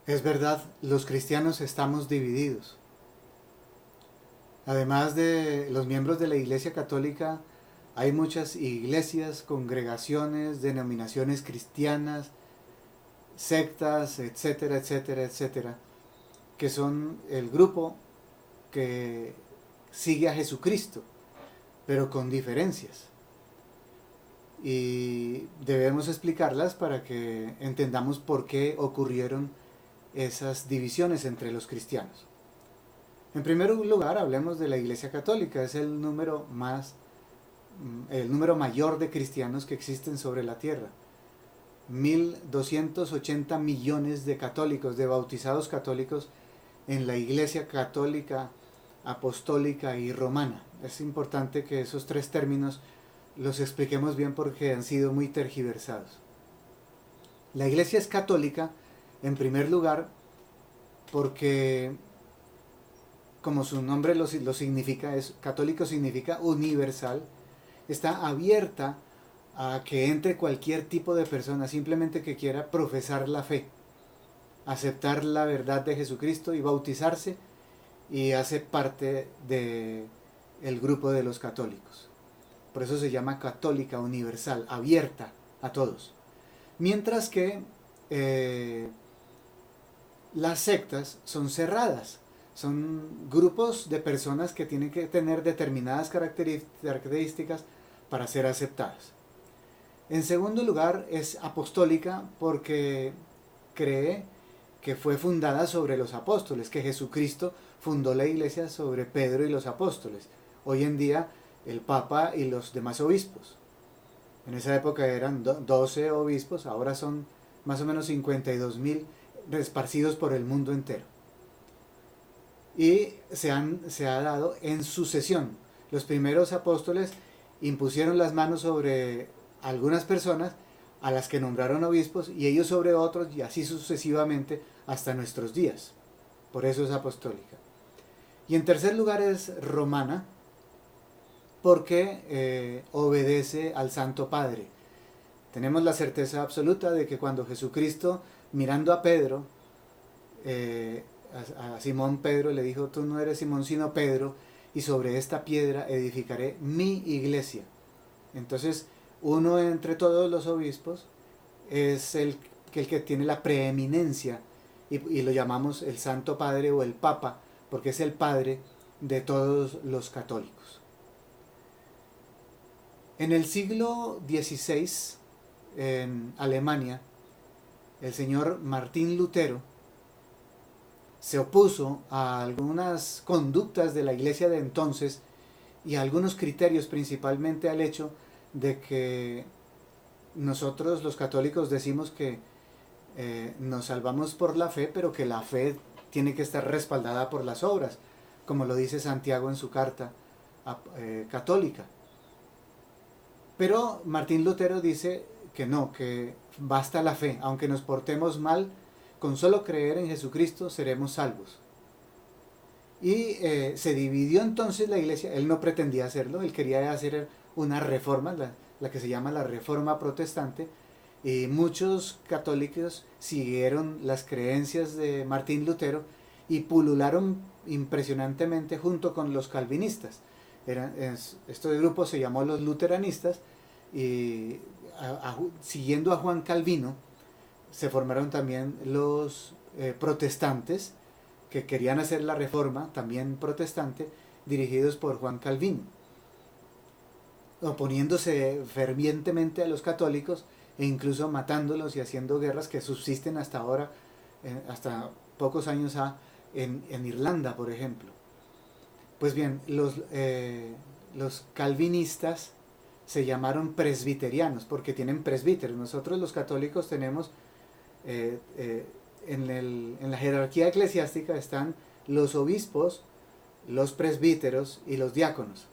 Es verdad, los cristianos estamos divididos. Además de los miembros de la Iglesia Católica, hay muchas iglesias, congregaciones, denominaciones cristianas, sectas, etcétera, etcétera, etcétera, que son el grupo que sigue a Jesucristo, pero con diferencias. Y debemos explicarlas para que entendamos por qué ocurrieron esas divisiones entre los cristianos. En primer lugar, hablemos de la Iglesia Católica. Es el número mayor de cristianos que existen sobre la tierra. 1.280 millones de católicos, de bautizados católicos en la Iglesia Católica, Apostólica y Romana. Es importante que esos tres términos los expliquemos bien porque han sido muy tergiversados. La Iglesia es católica, en primer lugar, porque como su nombre lo significa, católico significa universal, está abierta a que entre cualquier tipo de persona simplemente que quiera profesar la fe, aceptar la verdad de Jesucristo y bautizarse, y hace parte de el grupo de los católicos. Por eso se llama católica universal, abierta a todos. Mientras que las sectas son cerradas, son grupos de personas que tienen que tener determinadas características para ser aceptadas. En segundo lugar, es apostólica porque cree que fue fundada sobre los apóstoles, que Jesucristo fundó la iglesia sobre Pedro y los apóstoles. Hoy en día el Papa y los demás obispos. En esa época eran 12 obispos, ahora son más o menos 52.000 esparcidos por el mundo entero. Y se ha dado en sucesión. Los primeros apóstoles impusieron las manos sobre algunas personas a las que nombraron obispos y ellos sobre otros y así sucesivamente hasta nuestros días. Por eso es apostólica. Y en tercer lugar es romana porque obedece al Santo Padre. Tenemos la certeza absoluta de que cuando Jesucristo, mirando a Pedro, a Simón Pedro le dijo: tú no eres Simón sino Pedro, y sobre esta piedra edificaré mi iglesia. Entonces, uno entre todos los obispos es el que tiene la preeminencia, y lo llamamos el Santo Padre o el Papa, porque es el padre de todos los católicos. En el siglo XVI, en Alemania, el señor Martín Lutero se opuso a algunas conductas de la iglesia de entonces y a algunos criterios, principalmente al hecho de que nosotros los católicos decimos que nos salvamos por la fe, pero que la fe tiene que estar respaldada por las obras, como lo dice Santiago en su carta católica. Pero Martín Lutero dice que no, que basta la fe, aunque nos portemos mal, con solo creer en Jesucristo seremos salvos. Y se dividió entonces la iglesia. Él no pretendía hacerlo, él quería hacer una reforma, la que se llama la Reforma Protestante, y muchos católicos siguieron las creencias de Martín Lutero y pulularon impresionantemente junto con los calvinistas. Este grupo se llamó los luteranistas, y siguiendo a Juan Calvino se formaron también los protestantes, que querían hacer la reforma también protestante, dirigidos por Juan Calvino, oponiéndose fervientemente a los católicos e incluso matándolos y haciendo guerras que subsisten hasta ahora, hasta pocos años en Irlanda, por ejemplo. Pues bien, los calvinistas se llamaron presbiterianos porque tienen presbíteros. Nosotros los católicos tenemos en la jerarquía eclesiástica están los obispos, los presbíteros y los diáconos.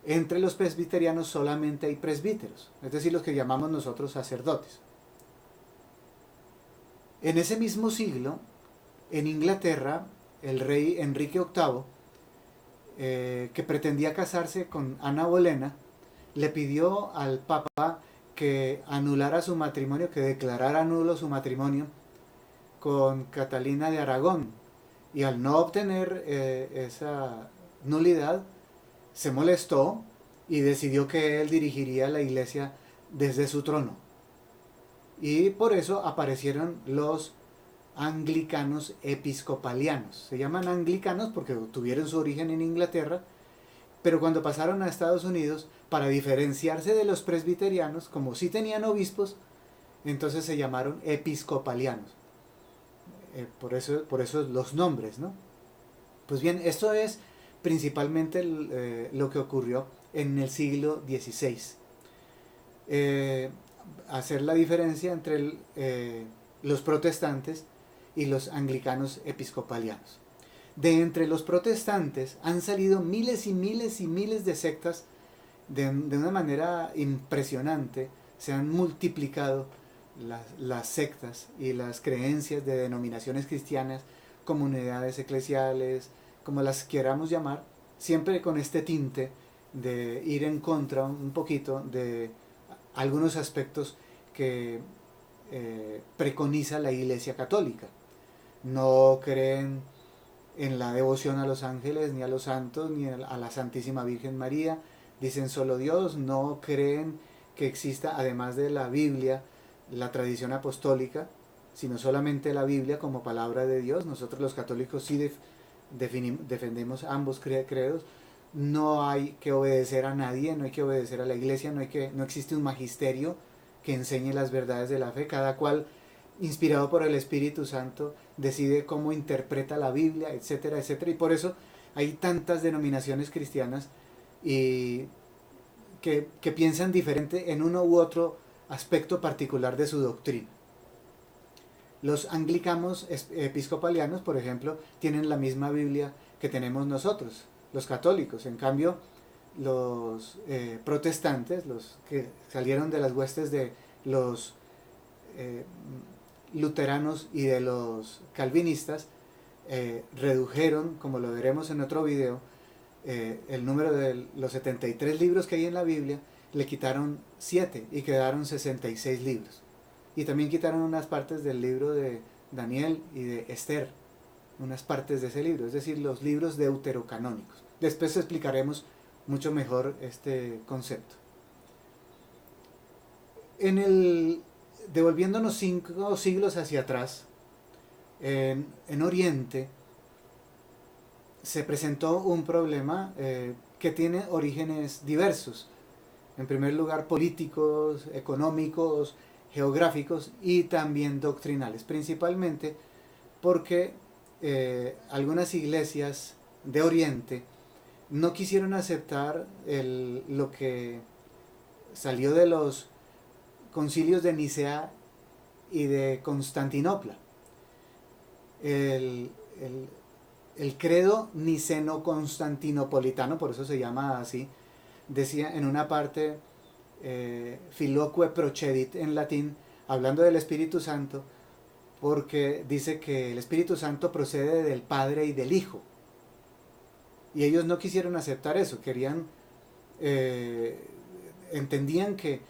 Entre los presbiterianos solamente hay presbíteros, es decir, los que llamamos nosotros sacerdotes. En ese mismo siglo, en Inglaterra, el rey Enrique VIII, que pretendía casarse con Ana Bolena, le pidió al Papa que anulara su matrimonio, que declarara nulo su matrimonio, con Catalina de Aragón, y al no obtener esa nulidad, se molestó y decidió que él dirigiría la iglesia desde su trono. Y por eso aparecieron los anglicanos episcopalianos. Se llaman anglicanos porque tuvieron su origen en Inglaterra, pero cuando pasaron a Estados Unidos, para diferenciarse de los presbiterianos, como sí tenían obispos, entonces se llamaron episcopalianos. Por eso los nombres, ¿no? Pues bien, esto es principalmente lo que ocurrió en el siglo XVI. Hacer la diferencia entre los protestantes y los anglicanos episcopalianos. De entre los protestantes han salido miles y miles y miles de sectas de una manera impresionante. Se han multiplicado las sectas y las creencias de denominaciones cristianas, comunidades eclesiales, como las queramos llamar, siempre con este tinte de ir en contra un poquito de algunos aspectos que preconiza la Iglesia Católica. No creen en la devoción a los ángeles, ni a los santos, ni a la Santísima Virgen María. Dicen solo Dios. No creen que exista, además de la Biblia, la tradición apostólica, sino solamente la Biblia como palabra de Dios. Nosotros los católicos sí defendemos ambos credos. No hay que obedecer a nadie, no hay que obedecer a la iglesia, no existe un magisterio que enseñe las verdades de la fe. Cada cual, inspirado por el Espíritu Santo, decide cómo interpreta la Biblia, etcétera, etcétera. Y por eso hay tantas denominaciones cristianas y que piensan diferente en uno u otro aspecto particular de su doctrina. Los anglicanos episcopalianos, por ejemplo, tienen la misma Biblia que tenemos nosotros, los católicos. En cambio, los protestantes, los que salieron de las huestes de los luteranos y de los calvinistas, redujeron, como lo veremos en otro video, el número de los 73 libros que hay en la Biblia, le quitaron 7 y quedaron 66 libros. Y también quitaron unas partes del libro de Daniel y de Esther, unas partes de ese libro, es decir, los libros deuterocanónicos. Después explicaremos mucho mejor este concepto. Devolviéndonos 5 siglos hacia atrás, en Oriente se presentó un problema que tiene orígenes diversos. En primer lugar, políticos, económicos, geográficos y también doctrinales, principalmente porque algunas iglesias de Oriente no quisieron aceptar lo que salió de los concilios de Nicea y de Constantinopla. El credo niceno-constantinopolitano, por eso se llama así, decía en una parte filoque procedit en latín, hablando del Espíritu Santo, porque dice que el Espíritu Santo procede del Padre y del Hijo. Y ellos no quisieron aceptar eso, entendían que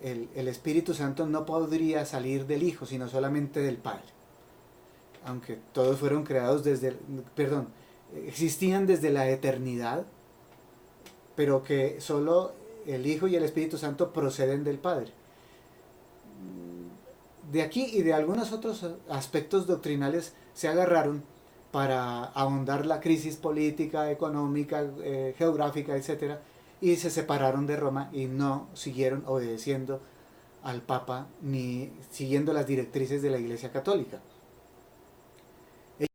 el Espíritu Santo no podría salir del Hijo, sino solamente del Padre. Aunque todos fueron creados existían desde la eternidad, pero que solo el Hijo y el Espíritu Santo proceden del Padre. De aquí y de algunos otros aspectos doctrinales se agarraron para ahondar la crisis política, económica, geográfica, etc. Y se separaron de Roma y no siguieron obedeciendo al Papa ni siguiendo las directrices de la Iglesia Católica.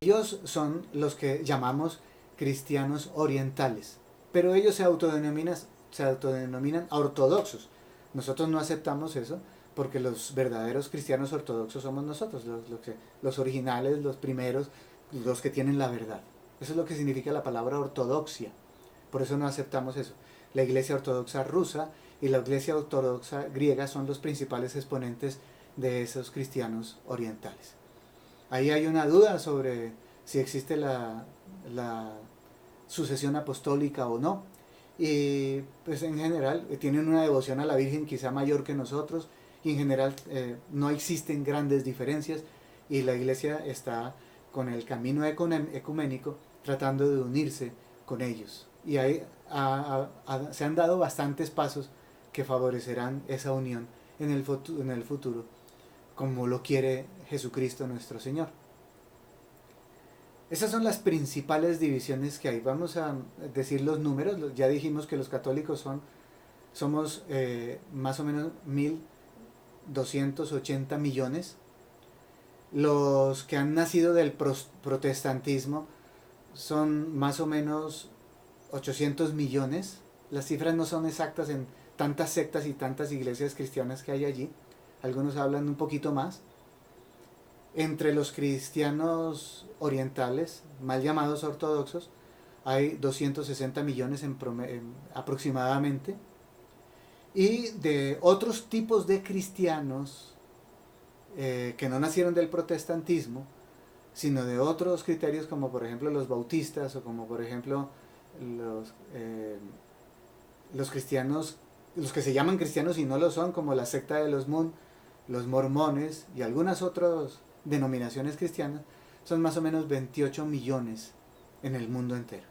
Ellos son los que llamamos cristianos orientales, pero ellos se autodenominan ortodoxos. Nosotros no aceptamos eso porque los verdaderos cristianos ortodoxos somos nosotros, los originales, los primeros, los que tienen la verdad. Eso es lo que significa la palabra ortodoxia. Por eso no aceptamos eso. La Iglesia Ortodoxa rusa y la Iglesia Ortodoxa griega son los principales exponentes de esos cristianos orientales. Ahí hay una duda sobre si existe la sucesión apostólica o no. Y pues en general tienen una devoción a la Virgen quizá mayor que nosotros, y en general no existen grandes diferencias y la iglesia está con el camino ecuménico tratando de unirse con ellos. Y ahí se han dado bastantes pasos que favorecerán esa unión en el futuro, como lo quiere Jesucristo nuestro Señor. Esas son las principales divisiones que hay. Vamos a decir los números. Ya dijimos que los católicos somos más o menos 1.280 millones. Los que han nacido del protestantismo son más o menos 800 millones. Las cifras no son exactas en tantas sectas y tantas iglesias cristianas que hay allí. Algunos hablan un poquito más. Entre los cristianos orientales, mal llamados ortodoxos, hay 260 millones aproximadamente. Y de otros tipos de cristianos que no nacieron del protestantismo, sino de otros criterios como por ejemplo los bautistas o como por ejemplo los cristianos, los que se llaman cristianos y no lo son, como la secta de los mormones y algunas otras denominaciones cristianas, son más o menos 28 millones en el mundo entero.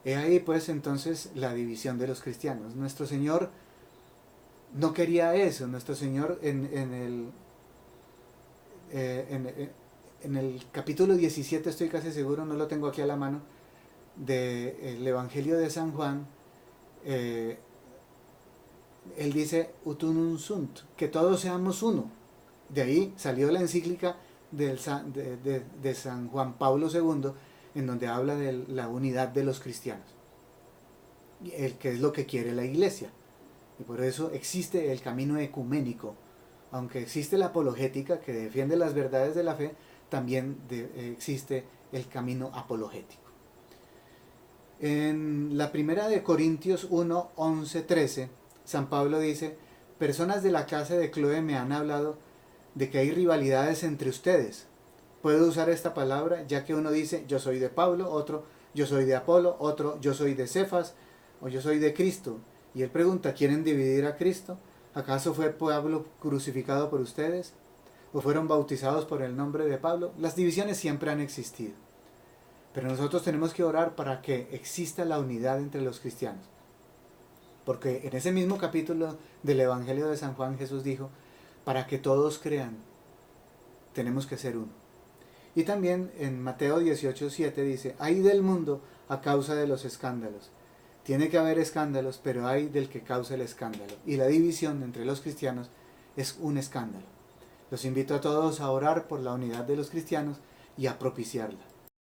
He ahí pues entonces la división de los cristianos. Nuestro Señor no quería eso. Nuestro Señor en el capítulo 17, estoy casi seguro, no lo tengo aquí a la mano, del Evangelio de San Juan, él dice utunum sunt, que todos seamos uno. De ahí salió la encíclica de San Juan Pablo II, en donde habla de la unidad de los cristianos, que es lo que quiere la iglesia. Y por eso existe el camino ecuménico. Aunque existe la apologética que defiende las verdades de la fe, también existe el camino apologético. En la primera de Corintios 1, 11, 13, San Pablo dice: personas de la casa de Cloé me han hablado de que hay rivalidades entre ustedes. Puedo usar esta palabra ya que uno dice yo soy de Pablo, otro yo soy de Apolo, otro yo soy de Cefas o yo soy de Cristo. Y él pregunta, ¿quieren dividir a Cristo? ¿Acaso fue Pablo crucificado por ustedes? ¿O fueron bautizados por el nombre de Pablo? Las divisiones siempre han existido. Pero nosotros tenemos que orar para que exista la unidad entre los cristianos. Porque en ese mismo capítulo del Evangelio de San Juan, Jesús dijo, para que todos crean, tenemos que ser uno. Y también en Mateo 18:7 dice, ay del mundo a causa de los escándalos. Tiene que haber escándalos, pero hay del que causa el escándalo. Y la división entre los cristianos es un escándalo. Los invito a todos a orar por la unidad de los cristianos y a propiciarla.